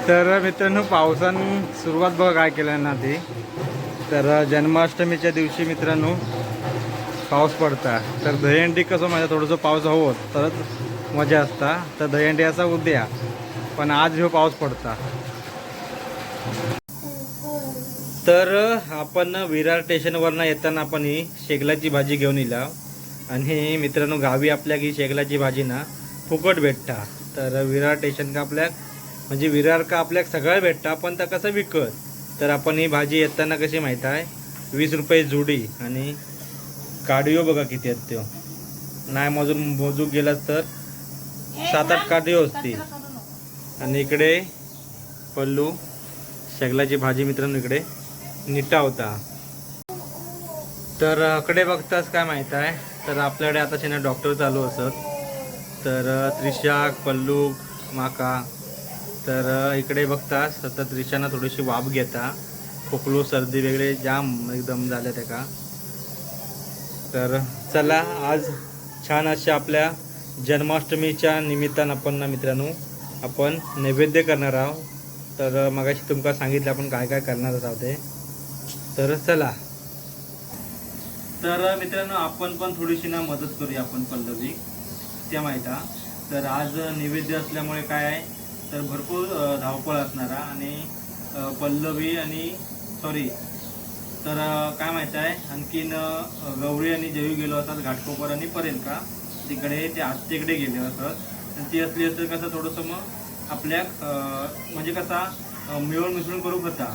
तर मित्रांनो पावसानं सुरुवात बघा काय केलं ना ते. तर जन्माष्टमीच्या दिवशी मित्रांनो पाऊस पडता. तर दहीहंडी कसं माझ्या थोडंसं पाऊस हवं तरच मजा असता. तर दहीहंडी असा उद्या पण आज ह्यो पाऊस पडता. तर आपण विरार स्टेशनवरनं येताना आपण ही शेगलाची भाजी घेऊन येला. आणि मित्रांनो गावी आपल्या ही शेगलाची भाजी ना फुकट भेटता. तर विरार स्टेशन का आपल्याक म्हणजे विरार का आपल्याक सगळं भेटता पण त्या कसं विकत. तर आपण ही भाजी येताना कशी माहीत आहे 20 रुपये जुडी. आणि काडियो बघा किती आहेत त्यो नाही मोजूक गेलात तर 7-8 काडियो असतील. आणि इकडे पल्लू शेगलाची भाजी मित्रांनो इकडे निटा होता. तर इकडे बघताच काय माहीत आहे तर आपल्याकडे आता डॉक्टर चालू असत. तर त्रिशाक पल्लू माका तर इकडे बघतास आता त्रिशाना थोडीशी वाफ घेता. खोकलो सर्दी वेगळे जाम एकदम झाले ते का. तर चला आज छान अशा आपल्या जन्माष्टमीच्या निमित्तानं आपण ना मित्रांनो आपण नैवेद्य करणार आहोत. तर मगाशी तुमका सांगितलं आपण काय काय करणार आहोत ते. तर चला. तर मित्रांनो आपण पण थोडीशी ना मदत करूया आपण पल्लवी त्या माहिती. तर आज नैवेद्य असल्यामुळे काय आहे तर भरपूर धावपळ असणारा. आणि पल्लवी आणि सॉरी तर काय माहीत आहे आणखीन गौरी आणि जयू गेलो असतात घाटकोपर आणि परेल का तिकडे ते आत्तेकडे गेले असत. आणि ती असली असतं कसं थोडंसं मग आपल्या म्हणजे कसा मिळून मिसळून करू होता.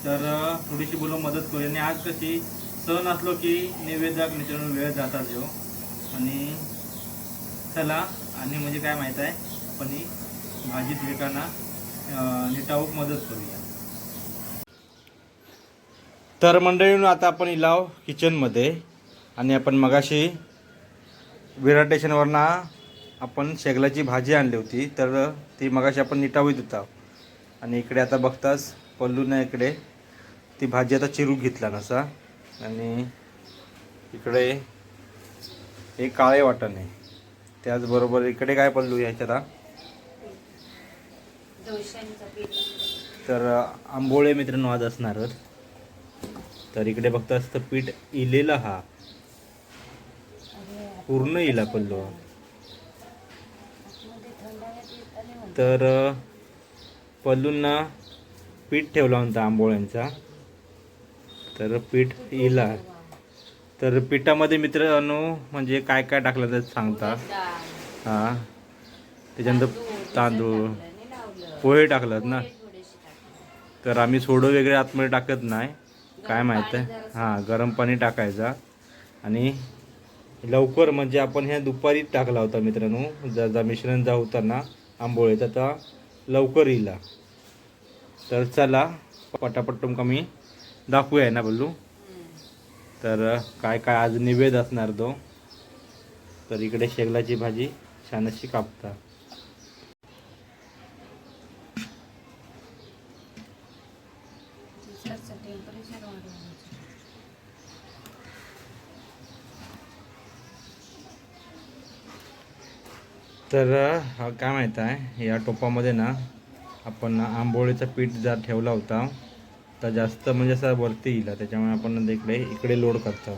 तर थोडीशी बोलून मदत करू. आणि आज कशी सण असलो की नैवेद्याक मित्रांनो वेळ जातात जो. आणि चला आणि म्हणजे काय माहीत आहे पण ही भाजीत विकांना निटाऊक मदत करूया. तर मंडळींनो आता आपण इलाव किचनमध्ये. आणि आपण मगाशी विरार स्टेशनवरनं आपण शेगलाची भाजी आणली होती. तर ती मगाशी आपण निटावीत होता. आणि इकडे आता बघताच पल्लूने इकडे ती भाजी आता चिरून घेतला नसा. आणि इकडे हे काळे वाटाणे त्याचबरोबर इकडे काय पल्लू याच्यात तर आंबोळे मित्रांनो आज असणारच. तर इकडे बघताच तर पीठ इलेला हा पूर्ण इला पल्लू. तर पल्लूंना पीठ ठेवला होता आंबोळ्यांचा. तर पीठ इला. तर पिठामध्ये मित्रांनो म्हणजे काय काय टाकलं तर सांगता. हां त्याच्यानंतर तांदूळ पोहे टाकलात ना. तर आम्ही सोडं वगैरे आतमध्ये टाकत नाही काय माहीत आहे. हां गरम पाणी टाकायचा. आणि लवकर म्हणजे आपण ह्या दुपारी टाकला होता मित्रांनो जर मिश्रण जा होता ना आंबोळीचा तर लवकर येईल. तर चला पटापट तुमका मी दाखवूया ना बोलू. तर काय काय आज निवेद असणार तो. तर इकडे शेगलाची भाजी छान अशी कापता. तर काय माहीत आहे या टोपामध्ये ना आपण आंबोळीचं पीठ जर ठेवला होता तर जास्त म्हणजे असं वरती येईल. त्याच्यामुळे आपण इकडे लोड करतो.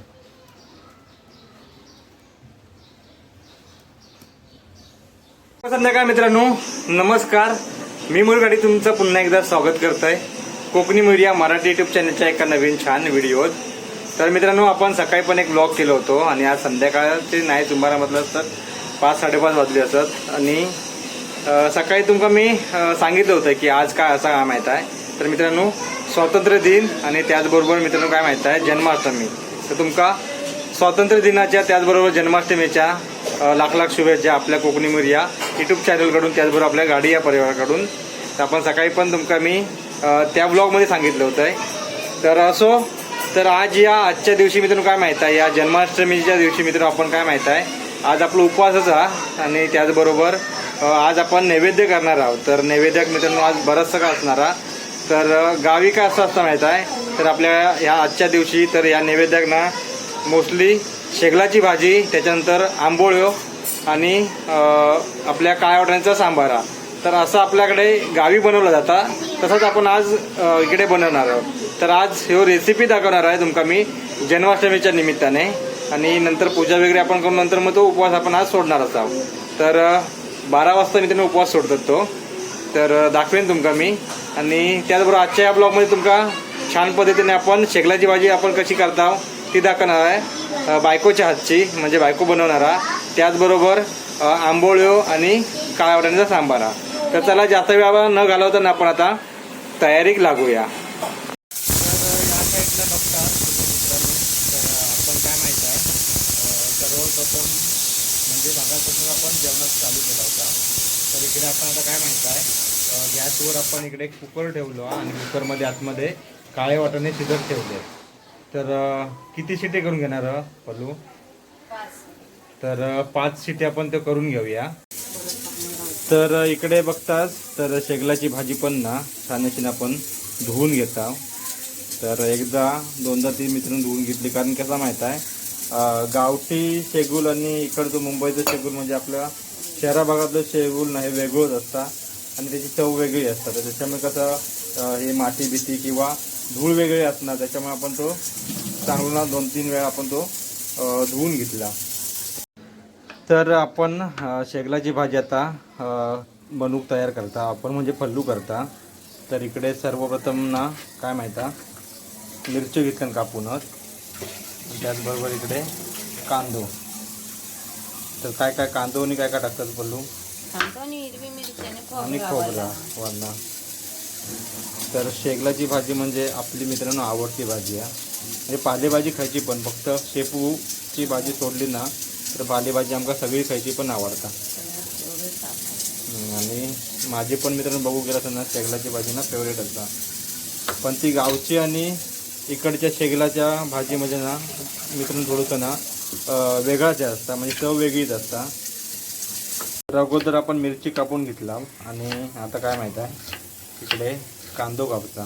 संध्याकाळ मित्रांनो नमस्कार. मी मुरगाडी तुमचं पुन्हा एकदा स्वागत करत आहे कोकणी मीडिया मराठी यूट्यूब चॅनलच्या एका नवीन छान व्हिडिओत. तर मित्रांनो आपण सकाळी पण एक ब्लॉग केला होतो. आणि आज संध्याकाळचे नाही तुम्हाला म्हटलं तर 5-5:30 वाजले असत. आणि सकाळी तुमका मी सांगितलं होतं की आज काय असा काय माहीत आहे. तर मित्रांनो स्वातंत्र्य दिन आणि त्याचबरोबर मित्रांनो काय माहीत आहे जन्माष्टमी. तर तुमका स्वातंत्र्य दिनाच्या त्याचबरोबर जन्माष्टमीच्या लाख लाख शुभेच्छा आपल्या कोकणी मीडिया यूट्यूब चॅनलकडून त्याचबरोबर आपल्या गाडी या परिवाराकडून. तर आपण सकाळी पण तुमका मी त्या ब्लॉगमध्ये सांगितलं होतं. तर असो तर आज या आजच्या दिवशी मित्रांनो काय माहीत आहे या जन्माष्टमीच्या दिवशी मित्रांनो आपण काय माहीत आहे आज आपलं उपवासच आहे. आणि त्याचबरोबर आज आपण नैवेद्य करणार आहोत. तर नैवेद्याक मित्रांनो आज बरंचसं का असणार. तर गावी काय असं माहीत आहे तर आपल्या ह्या आजच्या दिवशी तर या नैवेद्याक ना मोस्टली शेगलाची भाजी त्याच्यानंतर आंबोळ्यो आणि आपल्या काळ्या वाटाण्याचा सांबारा तर असं आपल्याकडे गावी बनवलं जातं, तसंच आपण आज इकडे बनवणार आहोत. तर आज ह्यो रेसिपी दाखवणार आहे तुमका मी जन्माष्टमीच्या निमित्ताने, आणि नंतर पूजा वगैरे आपण करून नंतर मग तो उपवास आपण आज सोडणार आहोत. तर 12 वाजता मी त्याने उपवास सोडतात तो, तर दाखवेन तुमका मी. आणि त्याचबरोबर आजच्या या ब्लॉगमध्ये तुमका छान पद्धतीने आपण शेगलाची भाजी आपण कशी करता ती दाखवणार आहे, बायकोच्या हातची, म्हणजे बायको बनवणारा. त्याचबरोबर आंबोळ्यो आणि काळ्या वाटाण्याचा सांबारा. तर चला जास्त वेळा न घालवताना आपण आता तयारीक लागूया. तर या साईडला बघता मित्रांनो, तर आपण काय माहिती आहे, सर्वप्रथम म्हणजे भागापासून आपण जेवणात चालू केला होता. तर इकडे आपण आता काय माहिती आहे, गॅसवर आपण इकडे कुकर ठेवलो आणि कुकरमध्ये आतमध्ये काळे वाटाणे शिजत ठेवले. तर किती शिट्टी करून घेणार पल्लू? तर 5 शिट्टी आपण ते करून घेऊया. तर इकडे बघताच तर शेगलाची भाजी पण ना छान अशी आपण धुवून घेता. तर एकदा दोनदा ती मित्रांनो धुवून घेतली, कारण कसा माहीत आहे, गावठी शेगूल आणि इकडचं मुंबईचं शेगूल म्हणजे आपल्या शहरा भागातलं शेगूल नाही वेगळंच असतं आणि त्याची चव वेगळी असतात. तर त्याच्यामुळे कसं हे माती भीती किंवा धूळ वेगळी असणार, त्याच्यामुळे आपण तो चांगला 2-3 वेळा आपण तो धुवून घेतला. तर आपण शेगलाची भाजी आता बनवूक तयार करता आपण, म्हणजे पल्लू करता. तर इकडे सर्वप्रथम ना काय माहिती मिरची घेतल्या कापूनच, त्याचबरोबर इकडे कांदो. तर काय काय कांदो आणि काय काय टाकतात पल्लू? आणि खोबरा वरना. तर शेगलाची भाजी म्हणजे आपली मित्रांनो आवडती भाजी आहे, म्हणजे पालेभाजी खायची पण, फक्त शेपूची भाजी सोडली ना तर पालेभाजी आमका सगळी खायची पण आवडतात. आणि माझी पण मित्रांनो बघू गेला तर ना शेगलाची भाजी ना फेवरेट असता, पण ती गावची आणि इकडच्या शेगलाच्या भाजीमध्ये ना मित्रांनो थोडंसं ना वेगळाच असता, म्हणजे चव वेगळीच असता. तर अगोदर आपण मिरची कापून घेतला आणि आता काय माहीत आहे इकडे कांदो कापता.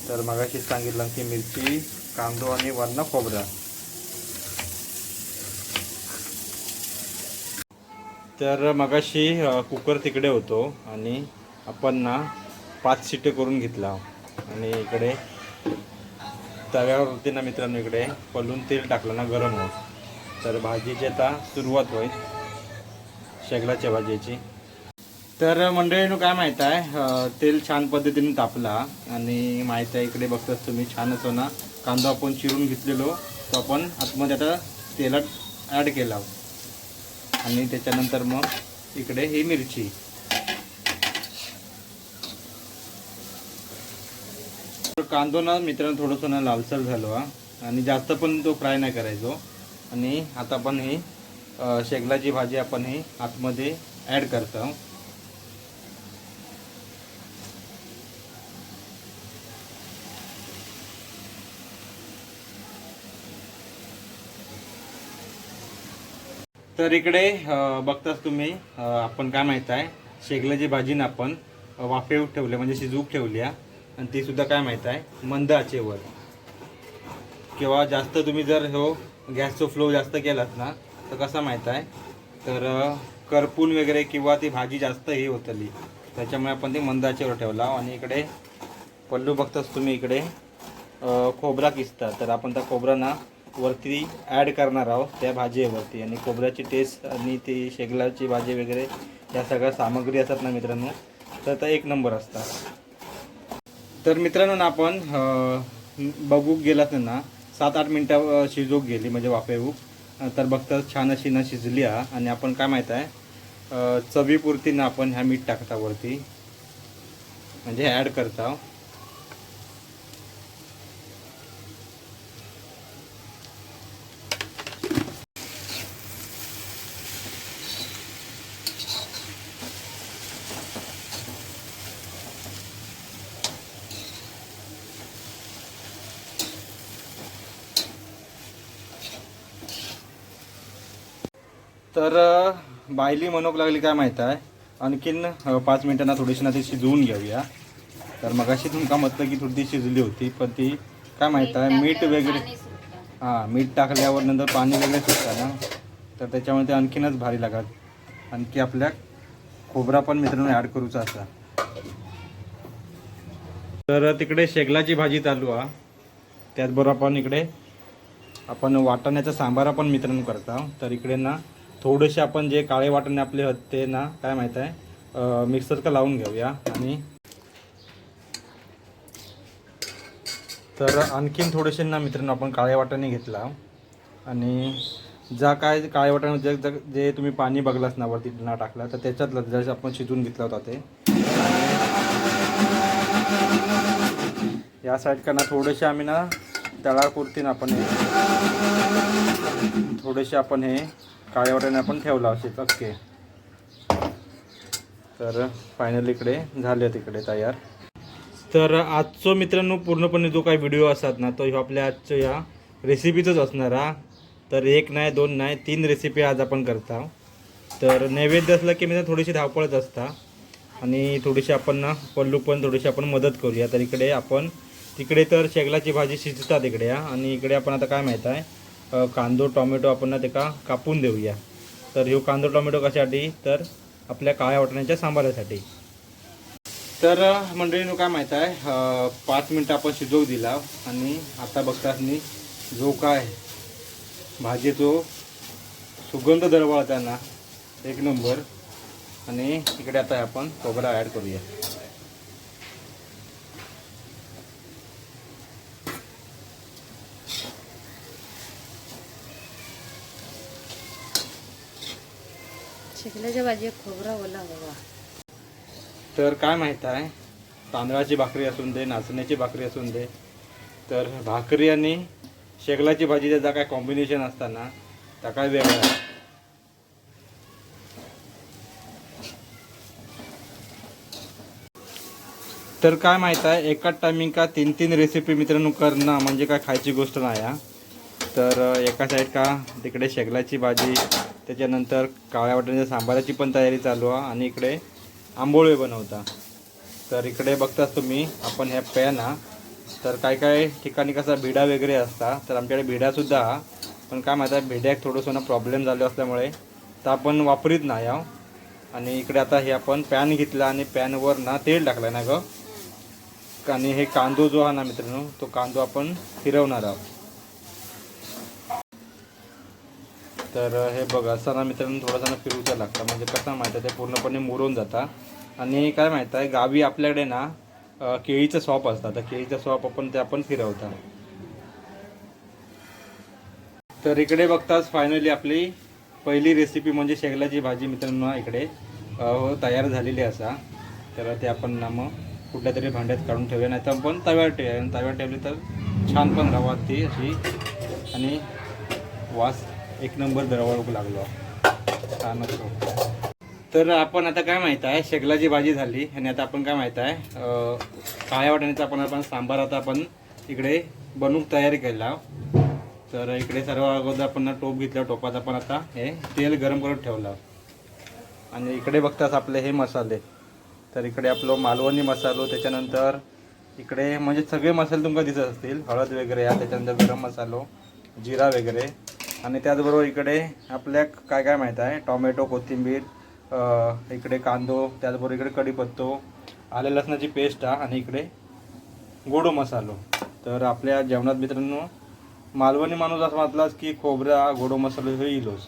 तर मगाशी सांगितलं की मिरची, कांदो आणि वरना खोबरा. तर मगाशी कुकर तिकडे होतो आणि आपण ना 5 शिट्टी करून घेतला आणि इकडे तव्यावरती ना मित्रांनो इकडे पलून तेल टाकलं ना गरम होत. तर भाजीची आता सुरुवात होईल शेगलाच्या भाजीची. तर मंडळीनं काय माहीत आहे, तेल छान पद्धतीने तापला आणि माहीत आहे इकडे बघताच तुम्ही छान असं ना कांदा आपण चिरून घेतलेलो तो आपण आतमध्ये आता तेलात ॲड केला आणि त्याच्यानंतर मग इकडे ही मिरची. कांदो ना मित्रांनो थोडंसं ना लालसर झालो आणि जास्त पण तो फ्राय नाही करायचो. आणि आता आपण ही शेगलाची भाजी आपण ही आतमध्ये ॲड करतो. तर इकडे बघताच तुम्ही आपण काय माहीत आहे शेगलाची भाजी ना आपण वाफेवर ठेवले, म्हणजे शिजवूक ठेवली आहे आणि ती सुद्धा काय माहीत आहे मंद आचेवर. किंवा जास्त तुम्ही जर गॅसचा फ्लो जास्त केलात ना तर कसा माहीत आहे, तर करपून वगैरे किंवा ती भाजी जास्त ही होतली, त्याच्यामुळे आपण ती मंद आचेवर ठेवला. आणि इकडे पल्लू बघताच तुम्ही इकडे खोबरा किसता. तर आपण त्या खोबरा ना वरती ॲड करणार आहोत त्या भाजीवरती, आणि खोबऱ्याची टेस्ट आणि ती शेगलाची भाजी वगैरे या सगळ्या सामग्री असतात ना मित्रांनो, तर त्या एक नंबर असतात. तर मित्रांनो ना आपण बघू गेलात ना 7-8 मिनटं शिजवूक गेली, म्हणजे वाफेवूक. तर बघताच छान अशी ना शिजली आहे. आणि आपण काय माहीत आहे चवीपुरती ना आपण ह्या मीठ टाकता वरती, म्हणजे ॲड करता. तर बायली मनोक लागली काय माहीत आहे, आणखीन 5 मिनिटांना थोडीशी ना ती शिजवून घेऊया. तर मगाशी तुमका म्हटलं की थोडी शिजली होती, पण ती काय माहीत आहे मीठ वगैरे मीठ टाकल्यावर नंतर पाणी वगैरे सुटतं ना, तर त्याच्यामुळे ते आणखीनच भारी लागत. आणखी आपल्या खोबरा पण मित्रांनो ॲड करूचा असा. तर तिकडे शेगलाची भाजी चालू आहे, त्याचबरोबर आपण वाटाण्याचा सांबारा पण मित्रांनो करता. तर इकडे ना थोडेसे आपण जे काळे वाटाणे आपले होते ना काय माहीत आहे मिक्सर का लावून घेऊया. आणि तर आणखीन थोडेसे ना मित्रांनो आपण काळे वाटाणे घेतला आणि ज्या काय काळे वाटाणे जे तुम्ही पाणी बघलास ना वरती ना टाकला तर त्याच्यातलं जसं आपण शिजवून घेतला होता ते या साईड का ना थोडेसे आम्ही ना तळापुरती ना आपण थोडेसे आपण हे काळे वाटाणे आपण ठेवला असेच ओके. तर फायनली इकडे झाले तिकडे तयार. तर आजचं मित्रांनो पूर्णपणे जो काही व्हिडिओ असतात ना तो ह्यो आपल्या आजच्या या रेसिपीचंच असणार हा. तर एक नाही दोन नाही 3 रेसिपी आज आपण करता. तर नैवेद्य असलं की मी थोडीशी धावपळच असता आणि थोडीशी आपण ना पल्लू पण थोडीशी आपण मदत करूया. तर इकडे आपण तिकडे तर शेगलाची भाजी शिजतात इकडे आणि इकडे आपण आता काय माहीत आहे कांदो टोमॅटो आपण ना त्याला कापून देऊया. तर ह्यो कांदो टोमॅटो कशासाठी तर आपल्या काळ्या वाटाण्याच्या सांबारासाठी. तर मंडळींनो काय माहीत आहे 5 मिनटं आपण शिजवू दिला आणि आता बघतात मी जो काय भाजीचो सुगंध दरवळता ना एक नंबर. आणि इकडे आता आपण खोबरा ॲड करूया. शेगलाच्या भाजी खोबरा ओला हवा. तर काय माहीत आहे तांदळाची भाकरी असून दे नाचण्याची भाकरी असून दे तर भाकरी आणि शेगलाची भाजी त्याचा काय कॉम्बिनेशन असताना त्या काय वेगळा आहे. तर काय माहीत आहे एकाच टायमिंग का 3 रेसिपी मित्रांनो करणं म्हणजे काय खायची गोष्ट नाही आहे. तर एका साईड का तिकडे शेगलाची भाजी त्याच्यानंतर काळ्या वाटाण्याच्या सांबाराची पण तयारी चालू आहे आणि इकडे आंबोळे बनवता. तर इकडे बघताच तुम्ही आपण ह्या पॅन तर काय ठिकाणी कसा भिडा वगैरे असता तर आमच्याकडे भिडासुद्धा हा. पण काय माहीत आहे भिड्याक थोडंसं ना प्रॉब्लेम झाले असल्यामुळे तर आपण वापरीत नाही आहो. आणि इकडे आता हे आपण पॅन घेतला आणि पॅनवर ना तेल टाकलं ना गं आणि हे कांदो जो आहे ना मित्रांनो तो कांदो आपण फिरवणार आहोत. तर हे बघा असं ना मित्रांनो थोडासा फिरवूचा लागतं म्हणजे कसं माहीत आहे ते पूर्णपणे मुरून जाता. आणि काय माहीत आहे गावी आपल्याकडे ना केळीचं सॉप असतात तर केळीचं सॉप आपण फिरवता. तर इकडे बघताच फायनली आपली पहिली रेसिपी म्हणजे शेगलाची भाजी मित्रांनो इकडे तयार झालेली असा. तर ते आपण ना मग कुठल्या तरी भांड्यात काढून ठेवूया नाही तर आपण तव्यावर ठेवूया. तव्यावर ठेवली तर छान पण राहावा ती अशी आणि वास एक नंबर दरवळू लागलो छान असतो. तर आपण आता काय माहीत आहे शेगलाची भाजी झाली आणि आता आपण काय माहीत आहे काळ्या वाटाण्याचा आपण सांबार आता आपण इकडे बनवून तयारी केला. तर इकडे सर्व अगोदर आपण टोप घेतला टोपात आपण आता हे तेल गरम करून ठेवलं आणि इकडे बघताच आपले हे मसाले. तर इकडे आपलं मालवणी मसालो त्याच्यानंतर इकडे म्हणजे सगळे मसाले तुमका दिसत असतील हळद वगैरे या त्याच्यानंतर गरम मसालो जिरा वगैरे आणि त्याचबरोबर इकडे आपल्या काय माहीत आहे टोमॅटो कोथिंबीर इकडे कांदो त्याचबरोबर इकडे कढीपत्तो आले लसणाची पेस्ट आणि इकडे गोडो मसालो. तर आपल्या जेवणात मित्रांनो मालवणी माणूस असं म्हटलाच की खोबरा गोडो मसालो हे येईलोच.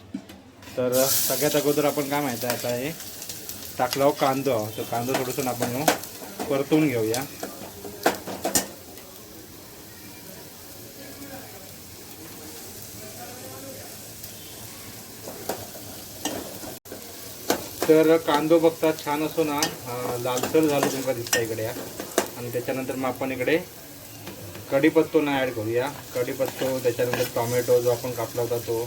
तर सगळ्यात अगोदर आपण काय माहीत आहे आता हे टाकला कांदो तर कांदो थोडंसं आपण परतून घेऊया. तर कांदो बघता छान असो ना लालसर झालो तुमका दिसता इकडे आणि त्याच्यानंतर मग आपण इकडे कढीपत्तो ना ॲड करूया. कढीपत्तो त्याच्यानंतर टोमॅटो जो आपण कापला होता तो.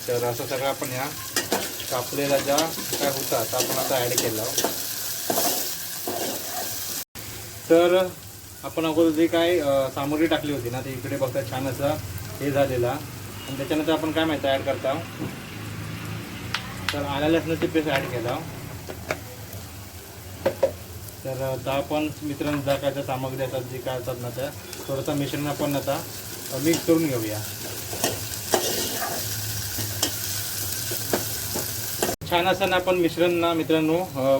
तर असं सगळं आपण ह्या कापलेला ज्या काय होता तर आपण आता ॲड केला. तर आपण अगोदर जी काय सामग्री टाकली होती ना ती इकडे बघता छान असं हे झालेला आणि त्याच्यानंतर आपण काय माहिती ॲड करता तर आल्या लसणाची पेस्ट ॲड केला. तर आता आपण मित्रांनो ज्या काय त्या सामग्री असतात जी काय असतात ना त्या थोडंसं मिश्रण आपण आता मिक्स करून घेऊया. छान असं ना आपण मिश्रण ना मित्रांनो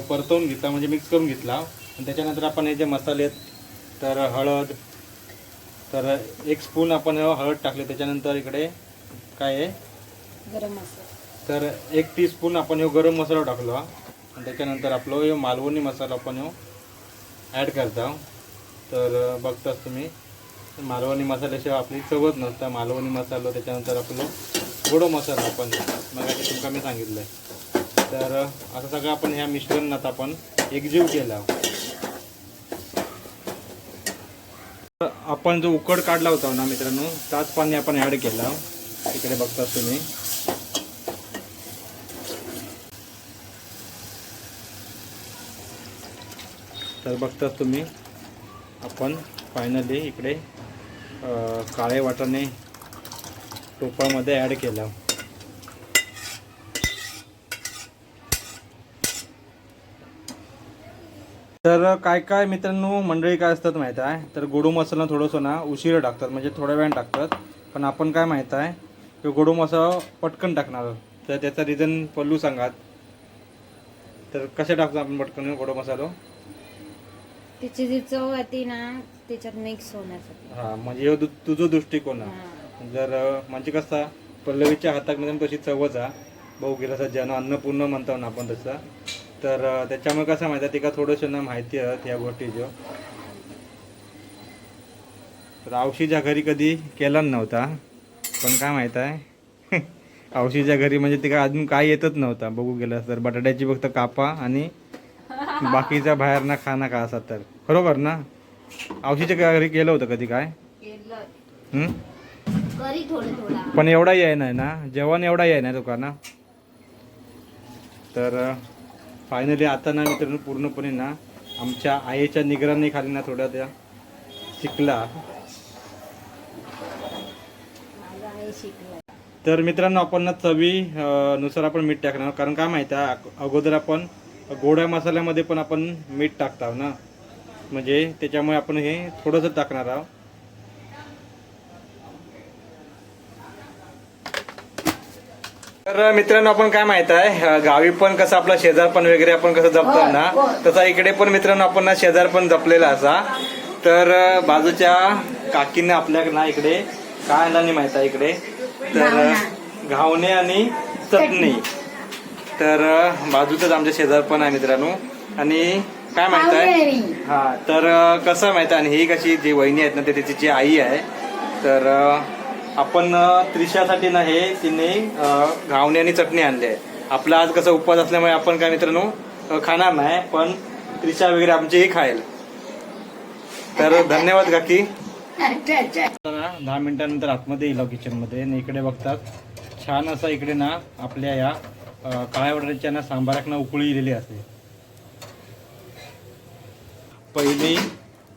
परतवून घेतला म्हणजे मिक्स करून घेतला आणि त्याच्यानंतर आपण हे जे मसाले आहेत तर हळद तर 1 स्पून आपण हळद टाकले. त्याच्यानंतर इकडे काय आहे गरम मसाला. तर 1 टीस्पून आपण हे गरम मसाला टाकलो आणि त्याच्यानंतर आपलं हे मालवणी मसाला आपण ॲड करता. तर बघताच तुम्ही मालवणी मसाल्याशिवाय आपली चवच नसता. मालवणी मसाला त्याच्यानंतर आपलं गोडो मसाला आपण मग तुमका मी सांगितलं आहे. तर असं सगळं आपण ह्या मिश्रणात आपण एकजीव केला. आपण जो उकड काढला होता ना मित्रांनो त्याच पाणी आपण ॲड केला. इकडे बघता तुम्ही. तर बघता तुम्ही आपण फायनली इकडे काळे वाटाणे टोपामध्ये ॲड केला. तर काय काय मित्रांनो मंडळी काय असतात माहीत आहे तर गोडू मसाला थोडंसं ना उशिरा टाकतात म्हणजे थोड्या वेळाने टाकतात. पण आपण काय माहीत आहे की गोडू मसाला पटकन टाकणार. तर त्याचा रिझन पल्लू सांगात. तर कशा टाकतो आपण पटकन गोडू मसाला? त्याची जी चव येते ना त्याच्यात मिक्स होण्यासाठी. हां म्हणजे तुझा दृष्टिकोन आहे. जर म्हणजे कसा पल्लवीच्या हातामध्ये तशी चवच आहे. भाऊ गेला असं जन अन्नपूर्ण म्हणतो ना आपण तसं. तर त्याच्यामुळे कसं माहिती आहे तिका थोडंसं ना माहिती आहे या गोष्टीचं. तर आवशीच्या घरी कधी केला नव्हता पण काय माहीत आहे आवशीच्या घरी म्हणजे तिका अजून काय येतच नव्हता. बघू गेलं तर बटाट्याची फक्त कापा आणि बाकीचा बाहेर ना खाना का असा. तर बरोबर ना आवशीच्या घरी केलं होतं कधी काय? पण एवढा आहे नाही ना जेवण एवढा आहे ना तुका ना. तर फायनली आता ना मित्रांनो पूर्णपणे ना आमच्या आईच्या निगराणी खाली ना थोड्या त्या शिकला. तर मित्रांनो आपण ना चवी नुसार आपण मीठ टाकणार. कारण काय माहिती आहे अगोदर आपण गोड्या मसाल्यामध्ये पण आपण मीठ टाकतो ना म्हणजे त्याच्यामुळे आपण हे थोडंसं टाकणार आहोत. तर मित्रांनो आपण काय माहित आहे गावी पण कसं आपला शेजार पण वगैरे आपण कसं जपतो ना तसा इकडे पण मित्रांनो आपण ना शेजार पण जपलेला असा. तर बाजूच्या काकीने आपल्या ना इकडे काय आणला नाही माहित आहे इकडे तर घावणे आणि चटणी. तर बाजूचंच आमच्या शेजार पण आहे मित्रांनो. आणि काय माहित आहे हा तर कसं माहित आहे आणि ही कशी जी वहिनी आहेत ना ते तिची आई आहे. तर आपण त्रिशासाठी ना हे तिने घावणे आणि चटणी आणली आहे. आपला आज कसं उपवास असल्यामुळे आपण काय मित्रांनो खाणार नाही पण त्रिशा वगैरे आमचीही खाईल. तर धन्यवाद काकी. 10 मिनिटांनंतर आतमध्ये येईल किचनमध्ये आणि इकडे बघतात छान असं इकडे ना आपल्या या काळ्या बटाट्याच्या ना सांबाराक ना उकळी दिलेली असते. पहिली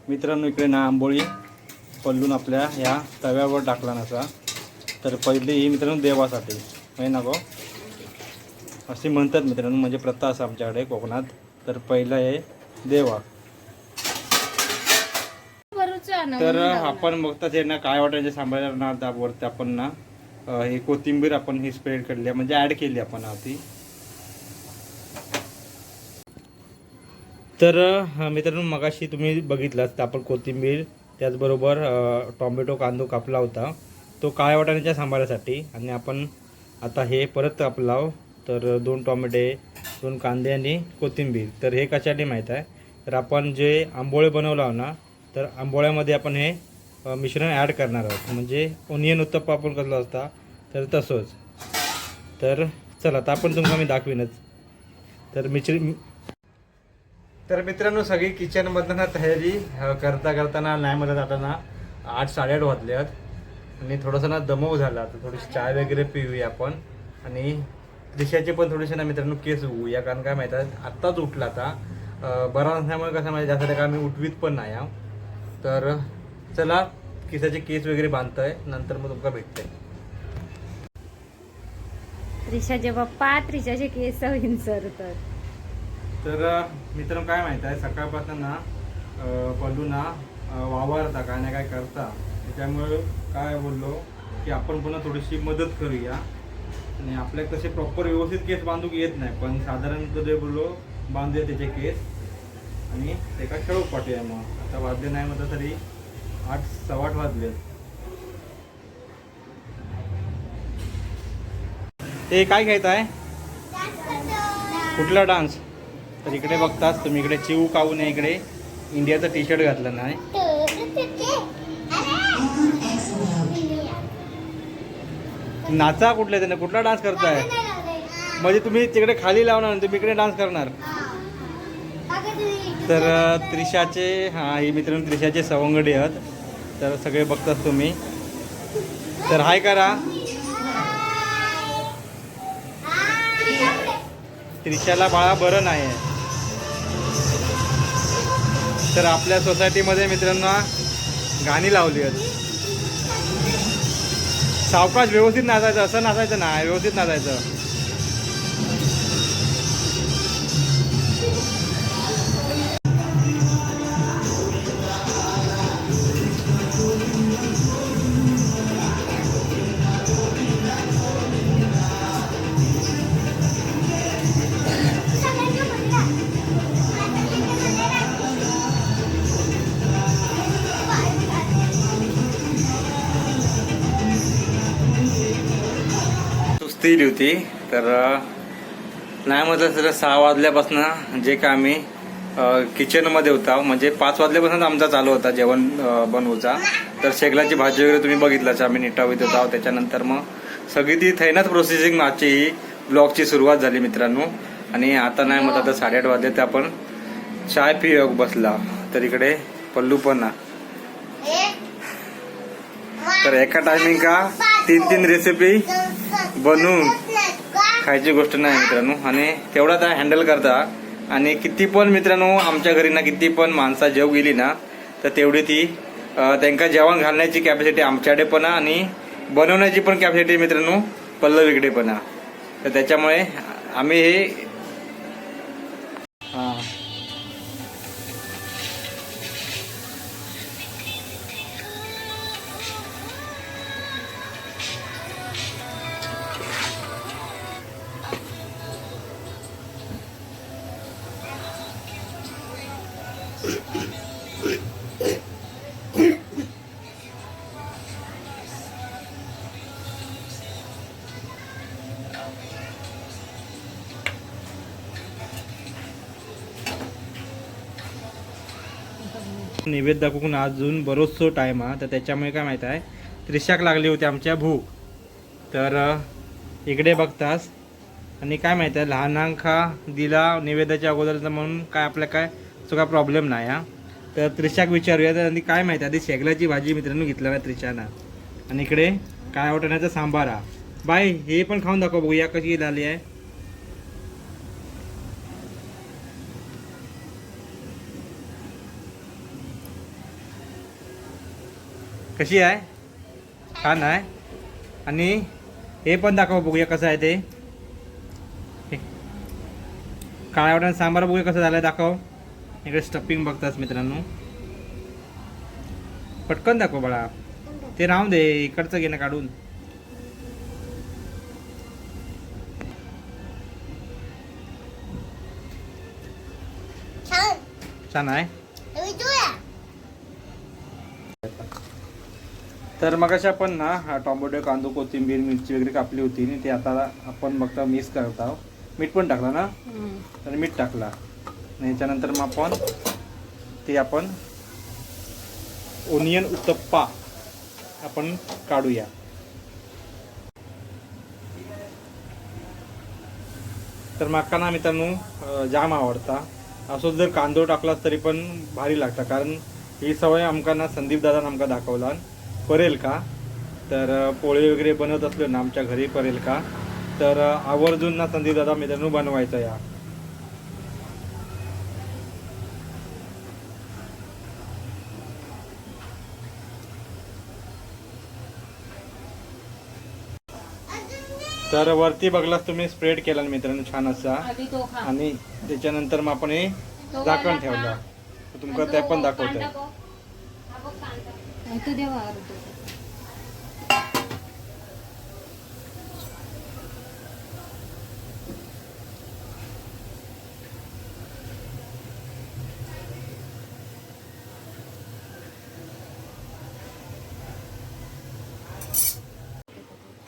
मित्रांनो इकडे ना आंबोळी पल्लून आपल्या या तव्यावर टाकला नसा. तर पहिली ही मित्रांनो देवासाठी आहे ना गो असे म्हणतात मित्रांनो म्हणजे प्रथा असं आमच्याकडे कोकणात. तर पहिलं आहे देवा. तर आपण बघतात हे ना काय वाटायचे सांभाळणार ना त्यावरती आपण ना हे कोथिंबीर आपण ही स्प्रेड केली म्हणजे ऍड केली आपण आधी. तर मित्रांनो मगाशी तुम्ही बघितलात आपण कोथिंबीर त्याचबरोबर टोमॅटो कांदो कापला होता तो काळ्या वाटाण्याच्या सांबारासाठी. आणि आपण आता हे परत कापला तर 2 टोमॅटे 2 कांदे आणि कोथिंबीर. तर हे कशासाठी माहीत आहे तर आपण जे आंबोळे बनवला ना तर आंबोळ्यामध्ये आपण हे मिश्रण ॲड करणार आहोत म्हणजे ओनियन उत्तप्पा आपण कसला असता तर तसंच. तर चला आता आपण तुम्हाला मी दाखवीनच. तर मित्रांनो सगळी किचनमधनं ना तयारी करताना नाही म्हणत आता ना 8-8:30 वाजल्यात आणि थोडंसं ना दमव झाला. तर थोडीशी चाय वगैरे पिऊया आपण आणि दिशाचे पण थोडेसे ना मित्रांनो केस उगूया. कारण काय माहीत आहे आत्ताच उठला आता बरा नसल्यामुळे कसं माहिती जास्त काय आम्ही उठवीत पण नाही. तर चला केसाचे केस वगैरे बांधतोय नंतर मग तुमका भेटते. त्रिशाचे पप्पा त्रिशाचे केस विंचरतात. तर मित्रांनो काय माहित आहे सकाळपासून ना पल्लू ना वावरता काय ना काय करता त्याच्यामुळे काय बोललो की आपण पुन्हा थोडीशी मदत करूया. आणि आपल्या तसे प्रॉपर व्यवस्थित केस बांधूक येत नाही, पण साधारण कधी बोललो बांधूया त्याचे केस आणि एका खेळूक पाठवूया. मग आता वाजले नाही म्हटलं तरी 8 सव्वा 8 वाजले. ते काय खेळत आहे? कुठला डान्स? तर इकडे बघताच तुम्ही, इकडे चिव काऊन इकडे इंडियाचा टी शर्ट घातला नाही. नाचा कुठले त्याने, कुठला डान्स करताय? म्हणजे तुम्ही तिकडे खाली लावणार, तुम्ही इकडे डान्स करणार. तर त्रिशाचे ही मित्रांनो त्रिशाचे सवंगडी आहेत. तर सगळे बघतात तुम्ही. तर हाय करा. त्रिशाला बाळा बरं नाही आहे. तर आपल्या सोसायटीमध्ये मित्रांनो गाणी लावली आहेत. सावकाश व्यवस्थित नाचायचं, असं नाचायचं नाही, व्यवस्थित नाचायचं. सुस्ती होती. तर नाही म्हटलं तर 6 वाजल्यापासून जे का आम्ही किचनमध्ये होता, म्हणजे 5 वाजल्यापासून आमचा चालू होता जेवण बनवूचा. तर शेगलाची भाजी वगैरे तुम्ही बघितलाच, आम्ही निटावीत होता. त्याच्यानंतर मग सगळी ती थैनाच प्रोसेसिंग माझी ही ब्लॉगची सुरुवात झाली मित्रांनो. आणि आता नाही म्हटलं तर 8:30 वाजले तर आपण चाय पिऊ बसला. तर इकडे पल्लू पण तर एका टायमिंग का 3 रेसिपी बनवून खायची गोष्ट नाही मित्रांनो. आणि तेवढा त्या हँडल करता. आणि किती पण मित्रांनो आमच्या घरी ना किती पण माणसा जेव गेली ना तर तेवढी ती त्यांना जेवण घालण्याची कॅपॅसिटी आमच्याकडे पण आणि बनवण्याची पण कॅपॅसिटी मित्रांनो पल्लवीकडे पण. तर त्याच्यामुळे आम्ही हे नैवेद्य दाखवून अजून बरोचसो टाईम हा. तर त्याच्यामुळे काय माहीत आहे त्रिशाक लागली होती आमच्या भूक. तर इकडे बघतास. आणि काय माहीत आहे लहानांका दिला नैवेद्याच्या अगोदरचा म्हणून काय आपल्या काय सगळा प्रॉब्लेम नाही हा. तर त्रिशाक विचारूया. तर आणि काय माहीत आधी शेगलाची भाजी मित्रांनो घेतला ना त्रिशाना. आणि इकडे काय वाटण्याचा सांबार हा. बाय हे पण खाऊन दाखव बघूया कशी झाली आहे. कशी आहे? छान आहे. आणि हे पण दाखव बघूया कसं आहे ते. काळ्या वाटाणा सांबार बघूया कसं झालंय दाखव. इकडे स्टफिंग बघतास मित्रांनो. पटकन दाखव बाळा. ते राहून दे, इकडचं घे ना काढून. छान आहे. तर मग अशा आपण ना हा टोमॅटो कांदो कोथिंबीर मिरची वगैरे कापली होती आणि ते आता आपण बघता मिक्स करत आहोत. मीठ पण टाकला ना. तर मीठ टाकला आणि याच्यानंतर मग आपण ते आपण ओनियन उत्तप्पा आपण काढूया. तर माका ना मित्रांनो जाम आवडता. असो जर कांदो टाकलास तरी पण भारी लागता. कारण ही सवय आमका ना संदीप दादा आमका दाखवला. परेल का तर पोळे वगैरे बनवत असलो ना आमच्या घरी परेल का तर आवर्जून ना संदीप दादा मित्रांनो बनवायचा या. तर वरती बघलास तुम्ही स्प्रेड केला मित्रांनो छान असा. आणि त्याच्यानंतर मग आपण हे झाकण ठेवलं. तुमका ते पण दाखवतोय.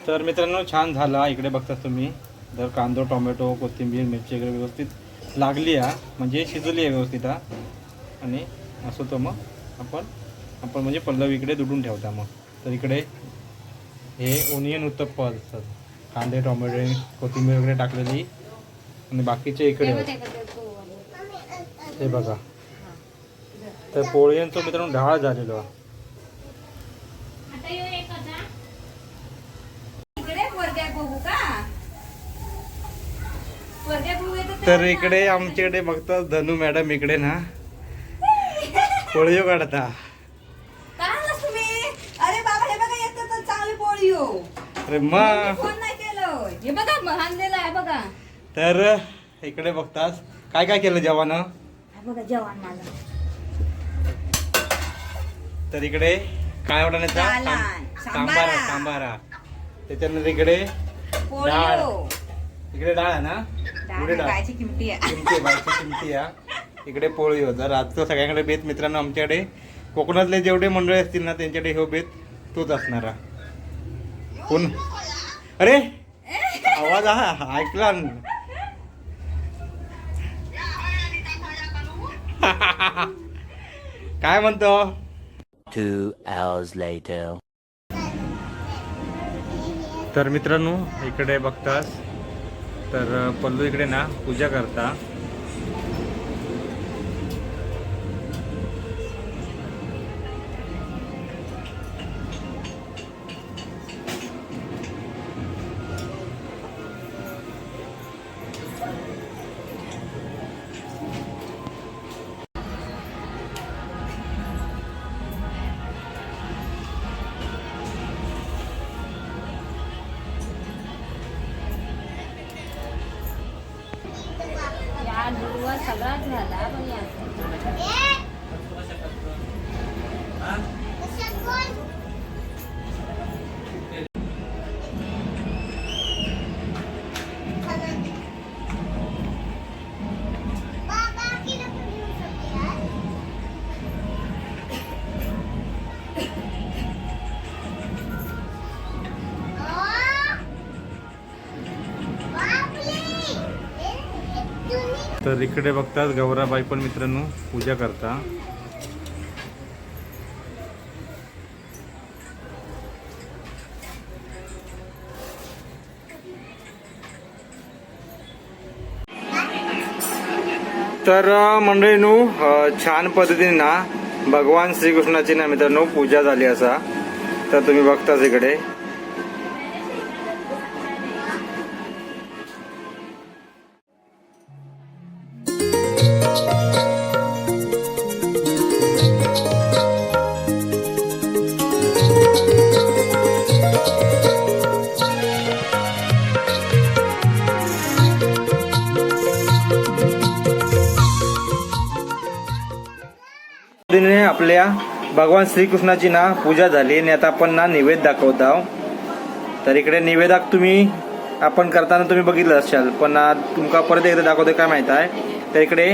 तर मित्रांनो छान झाला. इकडे बघता तुम्ही जर कांदो टोमॅटो कोथिंबीर मिरची वगैरे व्यवस्थित लागली आहे म्हणजे शिजली आहे व्यवस्थित हा. आणि असं तो मग आपण म्हणजे पल्लव इकडे दुडून ठेवता. मग तर इकडे हे ओनियन उत्तप्प असतात, कांदे टोमॅटो कोथिंबीर वगैरे टाकलेली आणि बाकीचे इकडे हे बघा. तर पोळ्यांचं मित्रांनो ढाळ झालेलो आहे. तर इकडे आमच्याकडे बघता धनू मॅडम इकडे ना पोळी काढता. अरे बाबा हे बघा येतं तर चांगली पोळी हो. अरे मग फोन नाही केलं हे बघा हाणलेलं आहे बघा. तर इकडे बघतास काय काय केलं जेवण. बघा जेवण माझं. तर इकडे काय वाटाण्याचा सांबारा. सांबारा. त्याच्यानंतर इकडे पोळी डाळ. हो. इकडे डाळ आहे ना, इकडे डाळ गायची किमती आहे. किमती बायची किमती आहे. इकडे पोळी हो. तर आजचं सगळ्यांकडे बेत मित्रांनो आमच्याकडे कोकणातले जेवढे मंडळी असतील ना त्यांच्याकडे हो बेत तोच असणारा. कोण अरे आवाज हा ऐकला. काय म्हणतो. 2 hours later. तर मित्रांनो इकडे बघतास तर पल्लू इकडे ना पूजा करता. या दुर्वा सगळाच झाला पण या तर इकडे बघतात गौराबाई पण मित्रांनो पूजा करता. तर मंडळींनो छान पद्धतीने ना भगवान श्रीकृष्णाची ना मित्रांनो पूजा झाली असा. तर तुम्ही बघताच इकडे आपल्या भगवान श्रीकृष्णाची ना पूजा झाली आणि आता आपण ना निवेद दाखवत आहोत. तर इकडे निवेदाक तुम्ही आपण करताना तुम्ही बघितलं असाल पण तुमका परत एकदा दाखवतोय. काय माहित आहे तर इकडे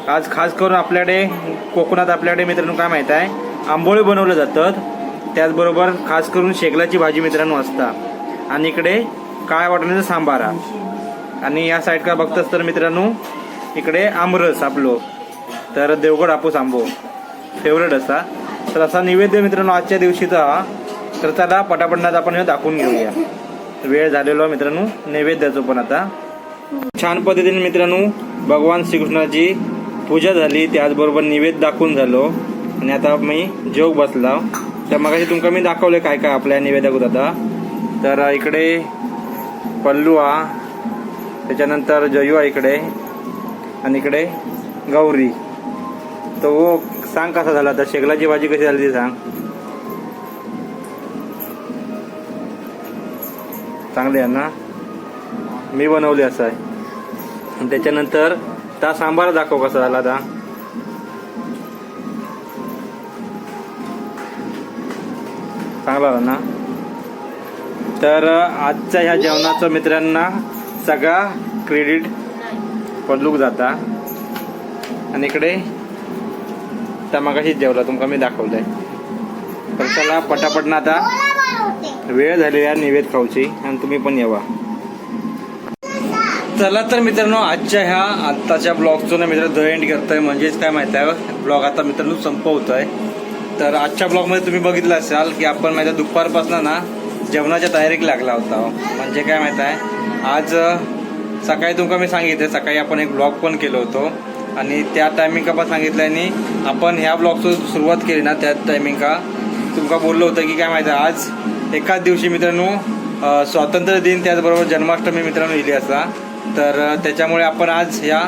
आज खास करून आपल्याकडे कोकणात आपल्याकडे मित्रांनो काय माहित आहे आंबोळे बनवले जातात. त्याचबरोबर खास करून शेगलाची भाजी मित्रांनो असता आणि इकडे काळ्या वाटाण्याचा सांबारा आणि या साईड का बघतास तर मित्रांनो इकडे आमरस आपलो. तर देवगड हापूस आंबो फेवरेट असा. तर असा नैवेद्य मित्रांनो आजच्या दिवशीचा हा. तर त्याला पटापटनात आपण हे दाखवून घेऊया. वेळ झालेलो मित्रांनो नैवेद्याचं पण आता छान पद्धतीने मित्रांनो भगवान श्रीकृष्णाची पूजा झाली. त्याचबरोबर नैवेद्य दाखवून झालो आणि आता मी जेव बसला. तर मगाशी तुमका मी दाखवले काय काय आपल्या नैवेद्यात आता. तर इकडे पल्लू हा, त्याच्यानंतर जयू आहे इकडे आणि इकडे गौरी. तो सांग कसा झाला तर शेगलाची भाजी कशी झाली ती सांग. चांगली आहे ना, मी बनवली असं आहे. आणि त्याच्यानंतर त्या सांबार दाखव कसा झाला आता. चांगला झाला ना. तर आजच्या ह्या जेवणाचं मित्रांना सगळा क्रेडिट पल्लूक जाता. आणि इकडे त्या मगाशीच जेवला तुमका मी दाखवलंय. तर चला पटापट ना आता वेळ झालेली आहे नैवेद्य खाऊची आणि तुम्ही पण यावा. चला तर मित्रांनो, आजच्या ह्या आत्ताच्या ब्लॉगचं ना मित्र द एंड करतोय. म्हणजेच काय माहिती आहे, ब्लॉग आता मित्रांनो संपवतोय. तर आजच्या ब्लॉगमध्ये तुम्ही बघितलं असाल की आपण माहिती आहे दुपारपासून ना जेवणाच्या तयारीक लागला होता. म्हणजे काय माहिती आहे, आज सकाळी तुमका मी सांगितलं, सकाळी आपण एक ब्लॉग पण केलो होतो आणि त्या टायमिंग पण सांगितलं आणि आपण ह्या ब्लॉगचं सुरुवात केली ना त्या टायमिंग तुमका बोललो होतं की काय माहिती आहे, आज एकाच दिवशी मित्रांनो स्वातंत्र्य दिन त्याचबरोबर जन्माष्टमी मित्रांनो इली असा. तर त्याच्यामुळे आपण आज ह्या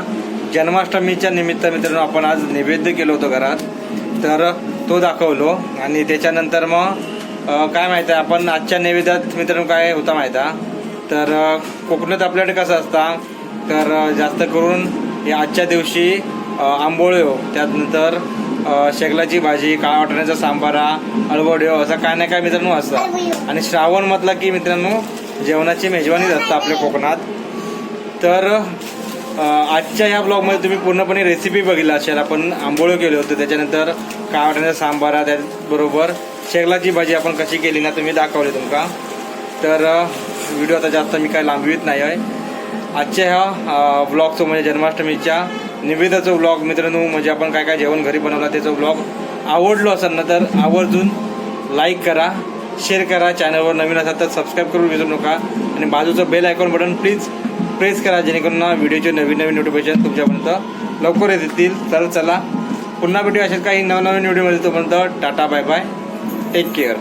जन्माष्टमीच्या निमित्त मित्रांनो आपण आज नैवेद्य केलं होतं घरात. तर तो दाखवलो आणि त्याच्यानंतर मग काय माहिती आहे, आपण आजच्या नैवेद्यात मित्रांनो काय होता माहिती आहे, तर कोकणात आपल्याकडे कसं असतं, तर जास्त करून हे आजच्या दिवशी आंबोळ्यो, त्यानंतर शेगलाची भाजी, काळा वाटाण्याचा सांबारा, अळवड्यो असं काय ना काय मित्रांनो असतं. आणि श्रावण म्हटलं की मित्रांनो जेवणाची मेजवानीच असतं आपल्या कोकणात. तर आजच्या ह्या ब्लॉगमध्ये तुम्ही पूर्णपणे रेसिपी बघितला असेल. आपण आंबोळ्यो केले होते, त्याच्यानंतर काळा वाटाण्याचा सांबारा, त्याचबरोबर शेगलाची भाजी आपण कशी केली ना तुम्ही दाखवली तुमका. तर व्हिडिओ आता जास्त मी काय लांबवित नाही आहे. आजच्या ह्या ब्लॉगचं म्हणजे जन्माष्टमीच्या निवेदाचं ब्लॉग मित्रांनो, म्हणजे आपण काय काय जेवण घरी बनवलं त्याचं ब्लॉग आवडलो असेल ना तर आवर्जून लाईक करा, शेअर करा. चॅनलवर नवीन असाल तर सबस्क्राईब करून विसरू नका आणि बाजूचं bell icon button please press करा, जेणेकरून ना व्हिडिओचे नवीन नवीन नोटिफिकेशन तुमच्यापर्यंत लवकर येतील. तर चला पुन्हा भेटूया असेल काही नवनवीन व्हिडिओमध्ये. तोपर्यंत tata bye bye, take care.